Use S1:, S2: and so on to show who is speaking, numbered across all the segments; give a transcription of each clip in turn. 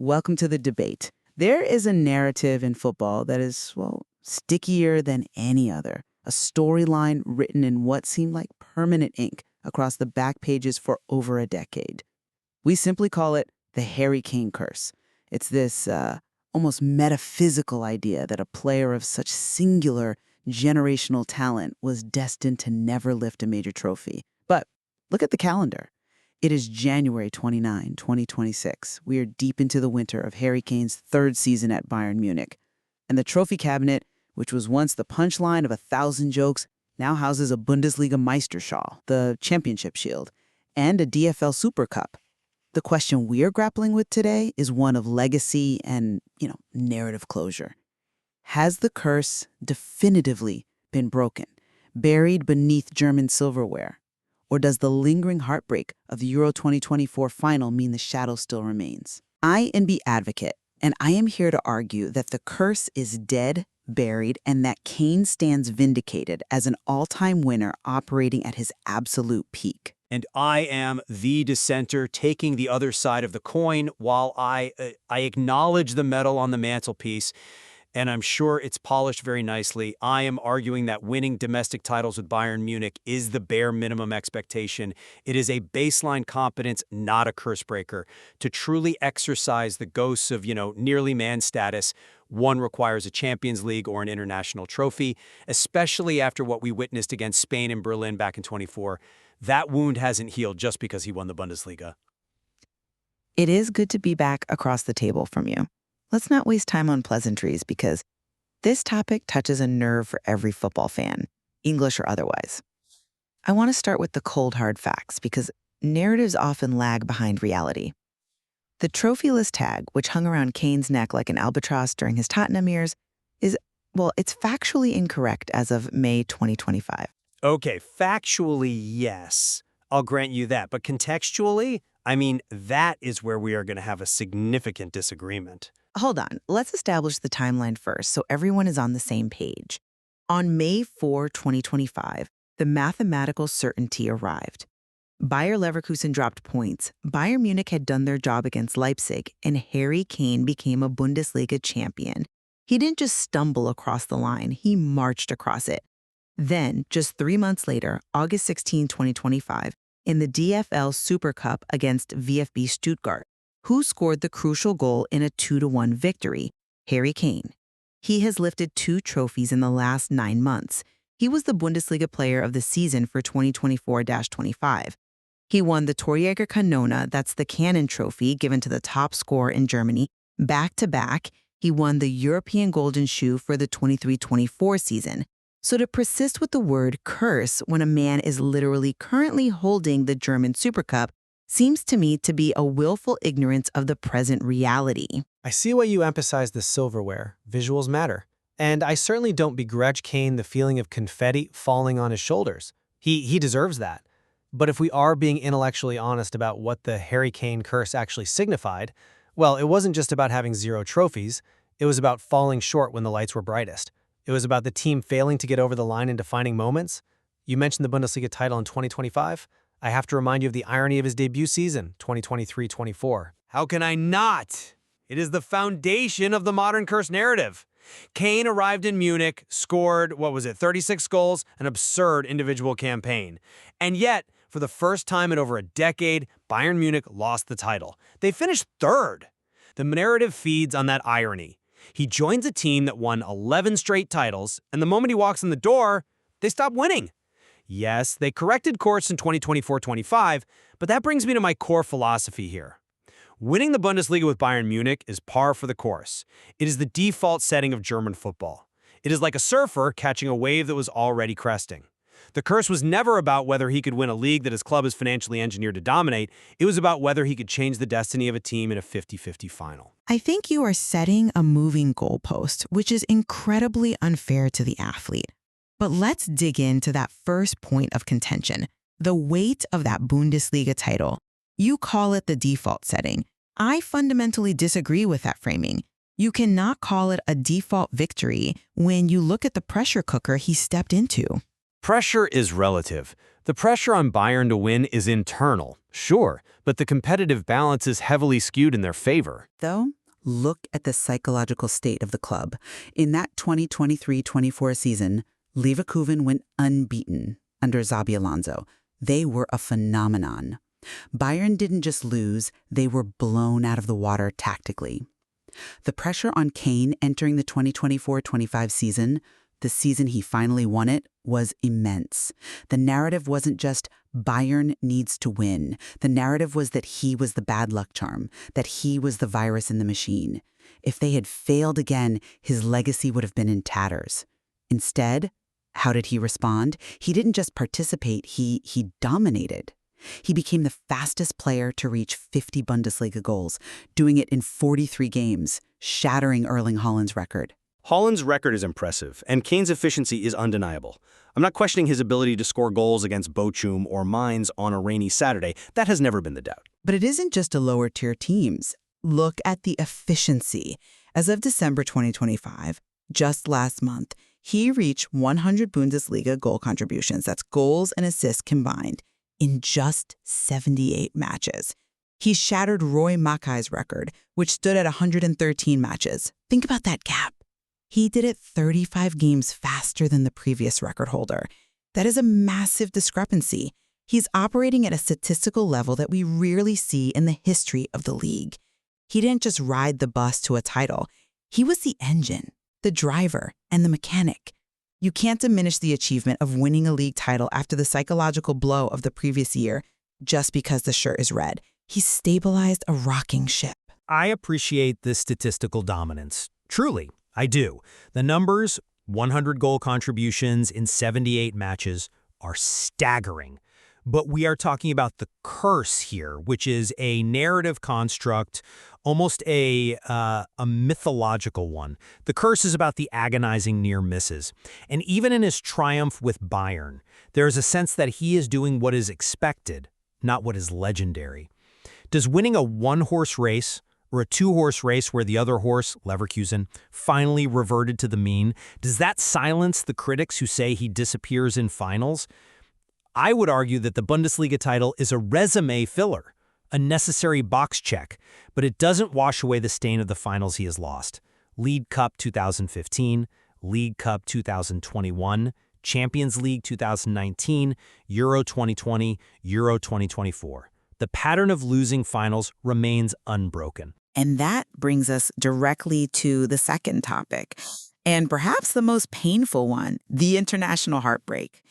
S1: Welcome to the debate. There is a narrative in football that is, well, stickier than any other. A storyline written in what seemed like permanent ink across the back pages for over a decade. We simply call it the Hurrikane curse. It's this almost metaphysical idea that a player of such singular generational talent was destined to never lift a major trophy. But look at the calendar. It is January 29, 2026. We are deep into the winter of Harry Kane's third season at Bayern Munich. And the trophy cabinet, which was once the punchline of 1,000 jokes, now houses a Bundesliga Meisterschal, the championship shield, and a DFL Super Cup. The question we are grappling with today is one of legacy and, narrative closure. Has the curse definitively been broken, buried beneath German silverware? Or does the lingering heartbreak of the Euro 2024 final mean the shadow still remains? I am the advocate, and I am here to argue that the curse is dead, buried, and that Kane stands vindicated as an all-time winner operating at his absolute peak.
S2: And I am the dissenter, taking the other side of the coin while I acknowledge the medal on the mantelpiece. And I'm sure it's polished very nicely. I am arguing that winning domestic titles with Bayern Munich is the bare minimum expectation. It is a baseline competence, not a curse breaker. To truly exercise the ghosts of, nearly man status, one requires a Champions League or an international trophy, especially after what we witnessed against Spain and Berlin back in '24. That wound hasn't healed just because he won the Bundesliga.
S1: It is good to be back across the table from you. Let's not waste time on pleasantries because this topic touches a nerve for every football fan, English or otherwise. I want to start with the cold, hard facts because narratives often lag behind reality. The trophyless tag, which hung around Kane's neck like an albatross during his Tottenham years, it's factually incorrect as of May 2025.
S2: Okay, factually, yes. I'll grant you that. But contextually, that is where we are going to have a significant disagreement.
S1: Hold on, let's establish the timeline first so everyone is on the same page. On May 4, 2025, the mathematical certainty arrived. Bayer Leverkusen dropped points, Bayern Munich had done their job against Leipzig, and Harry Kane became a Bundesliga champion. He didn't just stumble across the line, he marched across it. Then, just 3 months later, August 16, 2025, in the DFL Super Cup against VfB Stuttgart, who scored the crucial goal in a 2-1 victory? Harry Kane. He has lifted 2 trophies in the last 9 months. He was the Bundesliga Player of the Season for 2024-25. He won the Torjägerkanone, that's the cannon trophy given to the top scorer in Germany, back-to-back. He won the European Golden Shoe for the 23-24 season. So to persist with the word curse when a man is literally currently holding the German Super Cup seems to me to be a willful ignorance of the present reality.
S3: I see why you emphasize the silverware. Visuals matter. And I certainly don't begrudge Kane the feeling of confetti falling on his shoulders. He deserves that. But if we are being intellectually honest about what the Harry Kane curse actually signified, well, it wasn't just about having 0 trophies. It was about falling short when the lights were brightest. It was about the team failing to get over the line in defining moments. You mentioned the Bundesliga title in 2025. I have to remind you of the irony of his debut season, 2023-24.
S2: How can I not? It is the foundation of the modern curse narrative. Kane arrived in Munich, scored, 36 goals, an absurd individual campaign. And yet, for the first time in over a decade, Bayern Munich lost the title. They finished 3rd. The narrative feeds on that irony. He joins a team that won 11 straight titles, and the moment he walks in the door, they stop winning. Yes, they corrected course in 2024-25, but that brings me to my core philosophy here. Winning the Bundesliga with Bayern Munich is par for the course. It is the default setting of German football. It is like a surfer catching a wave that was already cresting. The curse was never about whether he could win a league that his club is financially engineered to dominate. It was about whether he could change the destiny of a team in a 50-50 final.
S1: I think you are setting a moving goalpost, which is incredibly unfair to the athlete. But let's dig into that first point of contention, the weight of that Bundesliga title. You call it the default setting. I fundamentally disagree with that framing. You cannot call it a default victory when you look at the pressure cooker he stepped into.
S2: Pressure is relative. The pressure on Bayern to win is internal, sure, but the competitive balance is heavily skewed in their favor.
S1: Though, look at the psychological state of the club. In that 2023-24 season, Leverkusen went unbeaten under Xabi Alonso. They were a phenomenon. Bayern didn't just lose, they were blown out of the water tactically. The pressure on Kane entering the 2024-25 season, the season he finally won it, was immense. The narrative wasn't just Bayern needs to win. The narrative was that he was the bad luck charm, that he was the virus in the machine. If they had failed again, his legacy would have been in tatters. Instead, how did he respond? He didn't just participate, he dominated. He became the fastest player to reach 50 Bundesliga goals, doing it in 43 games, shattering Erling Haaland's record.
S4: Haaland's record is impressive, and Kane's efficiency is undeniable. I'm not questioning his ability to score goals against Bochum or Mainz on a rainy Saturday. That has never been the doubt.
S1: But it isn't just a lower-tier teams. Look at the efficiency. As of December 2025, just last month, he reached 100 Bundesliga goal contributions, that's goals and assists combined, in just 78 matches. He shattered Roy Mackay's record, which stood at 113 matches. Think about that gap. He did it 35 games faster than the previous record holder. That is a massive discrepancy. He's operating at a statistical level that we rarely see in the history of the league. He didn't just ride the bus to a title. He was the engine, the driver, and the mechanic. You can't diminish the achievement of winning a league title after the psychological blow of the previous year just because the shirt is red. He stabilized a rocking ship.
S5: I appreciate this statistical dominance. Truly, I do. The numbers, 100 goal contributions in 78 matches, are staggering. But we are talking about the curse here, which is a narrative construct, almost a mythological one. The curse is about the agonizing near misses. And even in his triumph with Bayern, there is a sense that he is doing what is expected, not what is legendary. Does winning a one-horse race or a two-horse race where the other horse, Leverkusen, finally reverted to the mean, does that silence the critics who say he disappears in finals? I would argue that the Bundesliga title is a resume filler, a necessary box check, but it doesn't wash away the stain of the finals he has lost. League Cup 2015, League Cup 2021, Champions League 2019, Euro 2020, Euro 2024. The pattern of losing finals remains unbroken.
S1: And that brings us directly to the second topic, and perhaps the most painful one, the international heartbreak.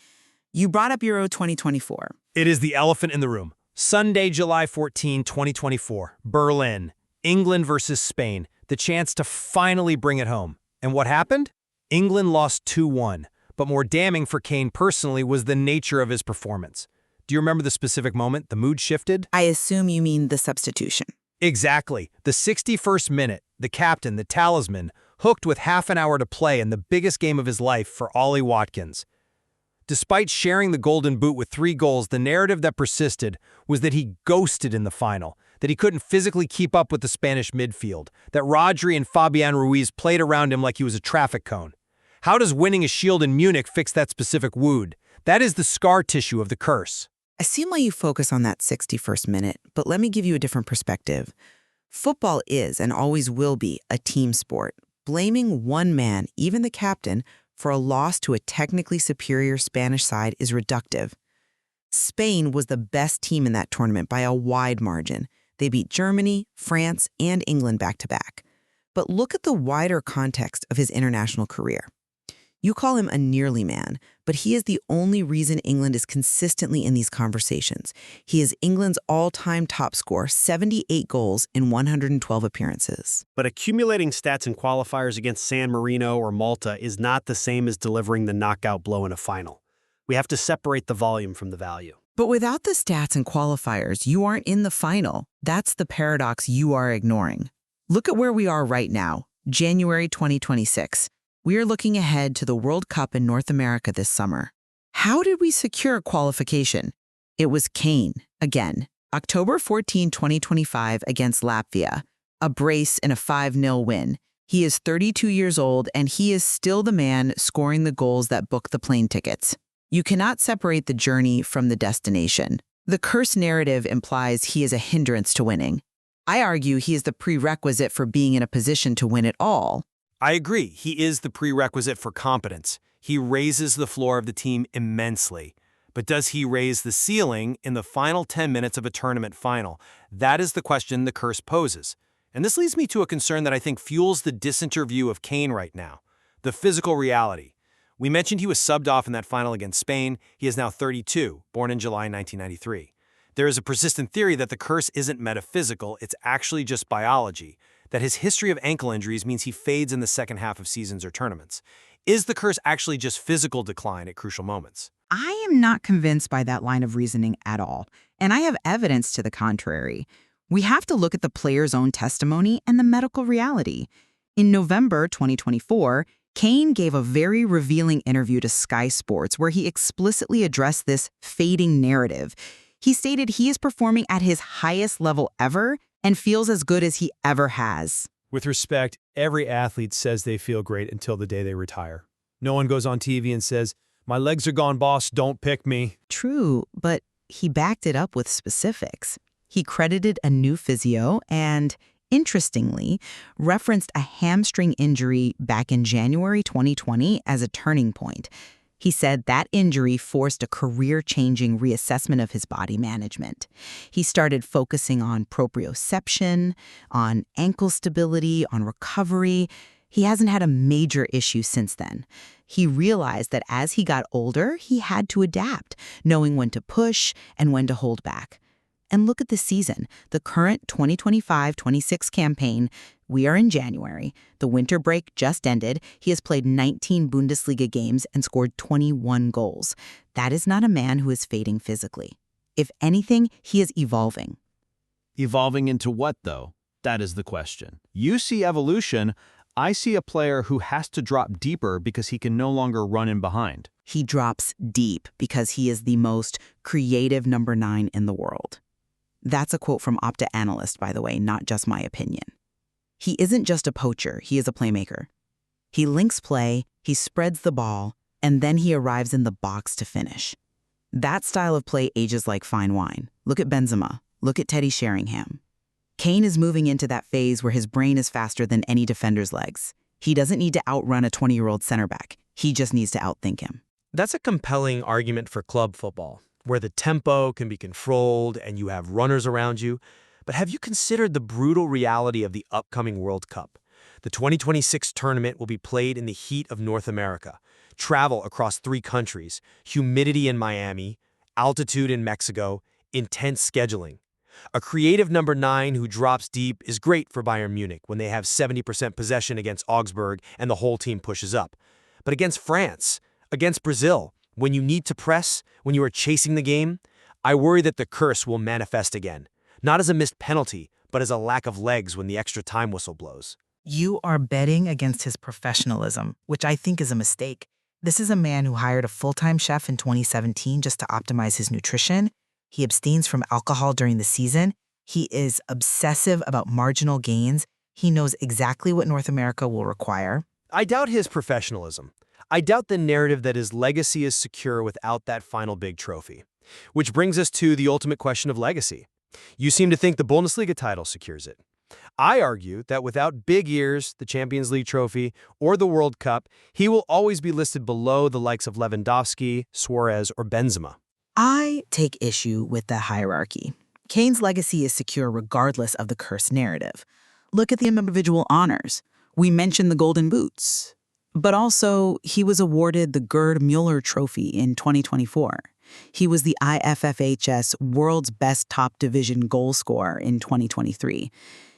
S1: You brought up Euro 2024.
S5: It is the elephant in the room. Sunday, July 14, 2024, Berlin, England versus Spain, the chance to finally bring it home. And what happened? England lost 2-1, but more damning for Kane personally was the nature of his performance. Do you remember the specific moment the mood shifted?
S1: I assume you mean the substitution.
S5: Exactly. The 61st minute, the captain, the talisman, hooked with half an hour to play in the biggest game of his life for Ollie Watkins. Despite sharing the golden boot with 3 goals, the narrative that persisted was that he ghosted in the final, that he couldn't physically keep up with the Spanish midfield, that Rodri and Fabian Ruiz played around him like he was a traffic cone. How does winning a shield in Munich fix that specific wound? That is the scar tissue of the curse.
S1: I see why you focus on that 61st minute, but let me give you a different perspective. Football is and always will be a team sport. Blaming one man, even the captain, for a loss to a technically superior Spanish side is reductive. Spain was the best team in that tournament by a wide margin. They beat Germany, France, and England back-to-back. But look at the wider context of his international career. You call him a nearly man, but he is the only reason England is consistently in these conversations. He is England's all-time top scorer, 78 goals in 112 appearances.
S4: But accumulating stats in qualifiers against San Marino or Malta is not the same as delivering the knockout blow in a final. We have to separate the volume from the value.
S1: But without the stats and qualifiers, you aren't in the final. That's the paradox you are ignoring. Look at where we are right now, January 2026. We are looking ahead to the World Cup in North America this summer. How did we secure qualification? It was Kane, again. October 14, 2025 against Latvia. A brace and a 5-0 win. He is 32 years old, and he is still the man scoring the goals that book the plane tickets. You cannot separate the journey from the destination. The curse narrative implies he is a hindrance to winning. I argue he is the prerequisite for being in a position to win it all.
S2: I agree. He is the prerequisite for competence. He raises the floor of the team immensely. But does he raise the ceiling in the final 10 minutes of a tournament final? That is the question the curse poses. And this leads me to a concern that I think fuels the disinterview of Kane right now: the physical reality. We mentioned he was subbed off in that final against Spain. He is now 32, born in July 1993. There is a persistent theory that the curse isn't metaphysical, it's actually just biology, that his history of ankle injuries means he fades in the second half of seasons or tournaments. Is the curse actually just physical decline at crucial moments?
S6: I am not convinced by that line of reasoning at all, and I have evidence to the contrary. We have to look at the player's own testimony and the medical reality. In November 2024, Kane gave a very revealing interview to Sky Sports where he explicitly addressed this fading narrative. He stated he is performing at his highest level ever and feels as good as he ever has.
S7: With respect, every athlete says they feel great until the day they retire. No one goes on TV and says, "My legs are gone, boss, don't pick me."
S6: True, but he backed it up with specifics. He credited a new physio and, interestingly, referenced a hamstring injury back in January 2020 as a turning point. He said that injury forced a career-changing reassessment of his body management. He started focusing on proprioception, on ankle stability, on recovery. He hasn't had a major issue since then. He realized that as he got older, he had to adapt, knowing when to push and when to hold back. And look at the season, the current 2025-26 campaign. We are in January. The winter break just ended. He has played 19 Bundesliga games and scored 21 goals. That is not a man who is fading physically. If anything, he is evolving.
S8: Evolving into what, though? That is the question. You see evolution. I see a player who has to drop deeper because he can no longer run in behind.
S6: He drops deep because he is the most creative number 9 in the world. That's a quote from Opta Analyst, by the way, not just my opinion. He isn't just a poacher, he is a playmaker. He links play, he spreads the ball, and then he arrives in the box to finish. That style of play ages like fine wine. Look at Benzema. Look at Teddy Sheringham. Kane is moving into that phase where his brain is faster than any defender's legs. He doesn't need to outrun a 20-year-old center back. He just needs to outthink him.
S2: That's a compelling argument for club football, where the tempo can be controlled and you have runners around you. But have you considered the brutal reality of the upcoming World Cup? The 2026 tournament will be played in the heat of North America, travel across 3 countries, humidity in Miami, altitude in Mexico, intense scheduling. A creative number 9 who drops deep is great for Bayern Munich when they have 70% possession against Augsburg and the whole team pushes up. But against France, against Brazil, when you need to press, when you are chasing the game, I worry that the curse will manifest again. Not as a missed penalty, but as a lack of legs when the extra time whistle blows.
S6: You are betting against his professionalism, which I think is a mistake. This is a man who hired a full-time chef in 2017 just to optimize his nutrition. He abstains from alcohol during the season. He is obsessive about marginal gains. He knows exactly what North America will require.
S2: I doubt his professionalism. I doubt the narrative that his legacy is secure without that final big trophy. Which brings us to the ultimate question of legacy. You seem to think the Bundesliga title secures it. I argue that without big years, the Champions League trophy, or the World Cup, he will always be listed below the likes of Lewandowski, Suarez, or Benzema.
S6: I take issue with the hierarchy. Kane's legacy is secure regardless of the curse narrative. Look at the individual honors. We mentioned the Golden Boots. But also, he was awarded the Gerd Muller Trophy in 2024. He was the IFFHS World's Best Top Division goal scorer in 2023.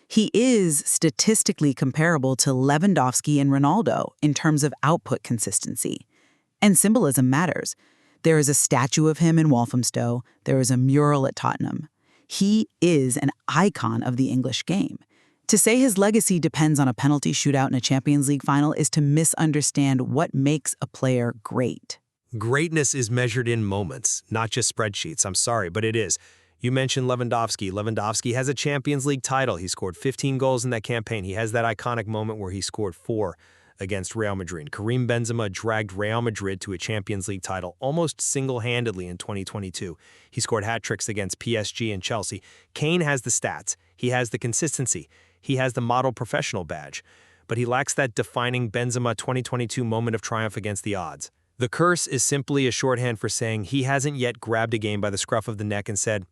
S6: He is statistically comparable to Lewandowski and Ronaldo in terms of output consistency. And symbolism matters. There is a statue of him in Walthamstow. There is a mural at Tottenham. He is an icon of the English game. To say his legacy depends on a penalty shootout in a Champions League final is to misunderstand what makes a player great.
S2: Greatness is measured in moments, not just spreadsheets. I'm sorry, but it is. You mentioned Lewandowski. Lewandowski has a Champions League title. He scored 15 goals in that campaign. He has that iconic moment where he scored 4. against Real Madrid. Karim Benzema dragged Real Madrid to a Champions League title almost single-handedly in 2022. He scored hat-tricks against PSG and Chelsea. Kane has the stats. He has the consistency. He has the model professional badge. But he lacks that defining Benzema 2022 moment of triumph against the odds. The curse is simply a shorthand for saying he hasn't yet grabbed a game by the scruff of the neck and said,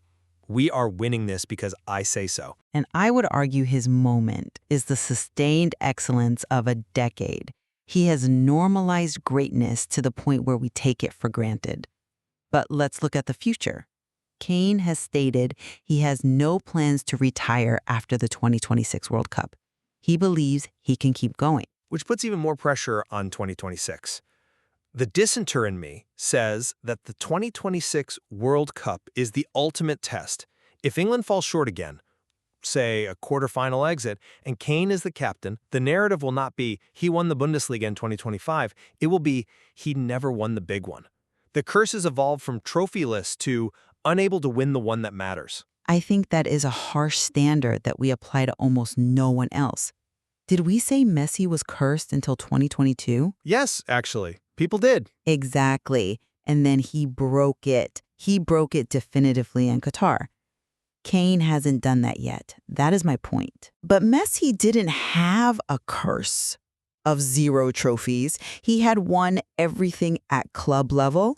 S2: "We are winning this because I say so."
S6: And I would argue his moment is the sustained excellence of a decade. He has normalized greatness to the point where we take it for granted. But let's look at the future. Kane has stated he has no plans to retire after the 2026 World Cup. He believes he can keep going.
S2: Which puts even more pressure on 2026. The dissenter in me says that the 2026 World Cup is the ultimate test. If England falls short again, say a quarterfinal exit, and Kane is the captain, the narrative will not be he won the Bundesliga in 2025. It will be he never won the big one. The curse has evolved from trophyless to unable to win the one that matters.
S6: I think that is a harsh standard that we apply to almost no one else. Did we say Messi was cursed until 2022?
S2: Yes, actually. People did.
S6: Exactly. And then he broke it. He broke it definitively in Qatar. Kane hasn't done that yet. That is my point. But Messi didn't have a curse of 0 trophies. He had won everything at club level.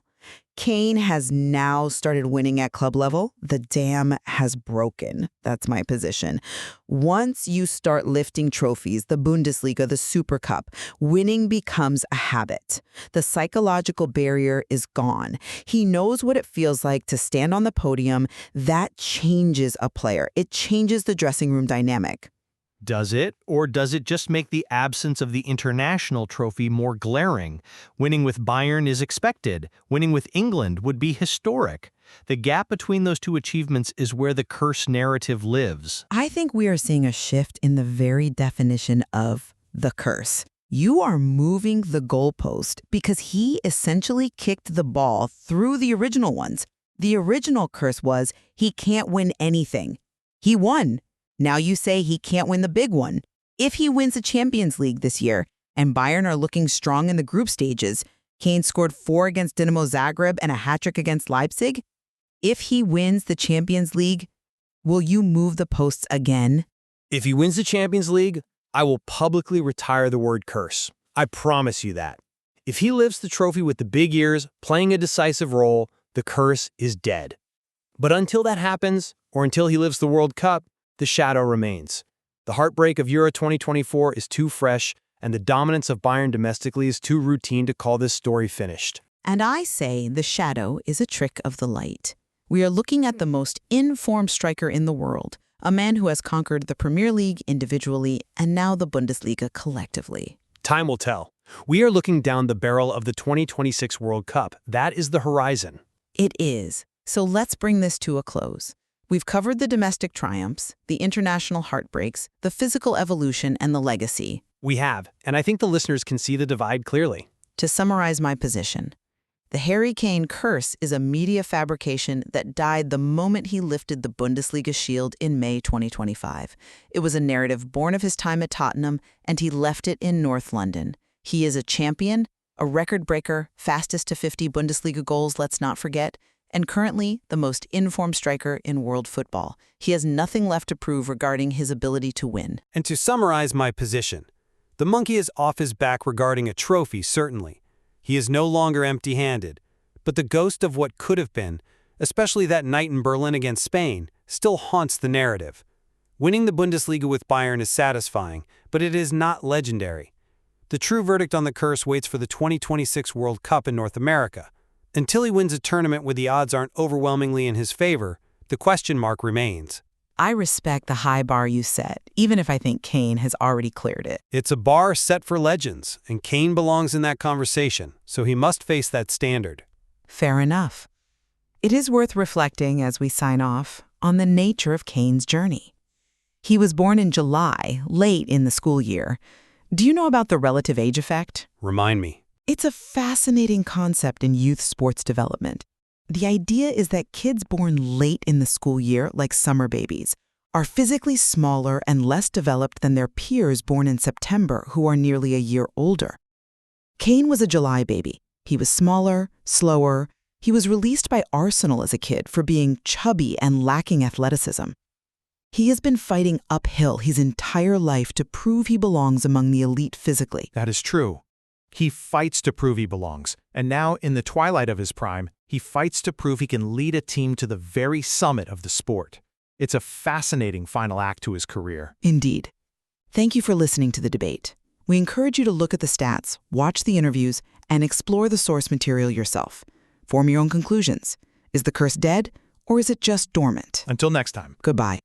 S6: Kane has now started winning at club level. The dam has broken. That's my position. Once you start lifting trophies, the Bundesliga, the Super Cup, winning becomes a habit. The psychological barrier is gone. He knows what it feels like to stand on the podium. That changes a player. It changes the dressing room dynamic.
S8: Does it, or does it just make the absence of the international trophy more glaring? Winning with Bayern is expected. Winning with England would be historic. The gap between those two achievements is where the curse narrative lives.
S6: I think we are seeing a shift in the very definition of the curse. You are moving the goalpost because he essentially kicked the ball through the original ones. The original curse was he can't win anything. He won. Now you say he can't win the big one. If he wins the Champions League this year and Bayern are looking strong in the group stages, Kane scored 4 against Dinamo Zagreb and a hat-trick against Leipzig. If he wins the Champions League, will you move the posts again?
S2: If he wins the Champions League, I will publicly retire the word curse. I promise you that. If he lifts the trophy with the big ears, playing a decisive role, the curse is dead. But until that happens, or until he lifts the World Cup, the shadow remains. The heartbreak of Euro 2024 is too fresh, and the dominance of Bayern domestically is too routine to call this story finished.
S6: And I say the shadow is a trick of the light. We are looking at the most informed striker in the world, a man who has conquered the Premier League individually and now the Bundesliga collectively.
S2: Time will tell. We are looking down the barrel of the 2026 World Cup. That is the horizon.
S6: It is. So let's bring this to a close. We've covered the domestic triumphs, the international heartbreaks, the physical evolution, and the legacy.
S2: We have, and I think the listeners can see the divide clearly.
S6: To summarize my position, the Harry Kane curse is a media fabrication that died the moment he lifted the Bundesliga shield in May 2025. It was a narrative born of his time at Tottenham, and he left it in North London. He is a champion, a record breaker, fastest to 50 Bundesliga goals, let's not forget, and currently the most informed striker in world football. He has nothing left to prove regarding his ability to win.
S2: And to summarize my position, the monkey is off his back regarding a trophy, certainly. He is no longer empty-handed, but the ghost of what could have been, especially that night in Berlin against Spain, still haunts the narrative. Winning the Bundesliga with Bayern is satisfying, but it is not legendary. The true verdict on the curse waits for the 2026 World Cup in North America. Until he wins a tournament where the odds aren't overwhelmingly in his favor, the question mark remains.
S6: I respect the high bar you set, even if I think Kane has already cleared it.
S2: It's a bar set for legends, and Kane belongs in that conversation, so he must face that standard.
S6: Fair enough. It is worth reflecting as we sign off on the nature of Kane's journey. He was born in July, late in the school year. Do you know about the relative age effect?
S2: Remind me.
S6: It's a fascinating concept in youth sports development. The idea is that kids born late in the school year, like summer babies,
S1: are physically smaller and less developed than their peers born in September who are nearly a year older. Kane was a July baby. He was smaller, slower. He was released by Arsenal as a kid for being chubby and lacking athleticism. He has been fighting uphill his entire life to prove he belongs among the elite physically.
S7: That is true. He fights to prove he belongs, and now, in the twilight of his prime, he fights to prove he can lead a team to the very summit of the sport. It's a fascinating final act to his career.
S1: Indeed. Thank you for listening to the debate. We encourage you to look at the stats, watch the interviews, and explore the source material yourself. Form your own conclusions. Is the curse dead, or is it just dormant?
S7: Until next time.
S1: Goodbye.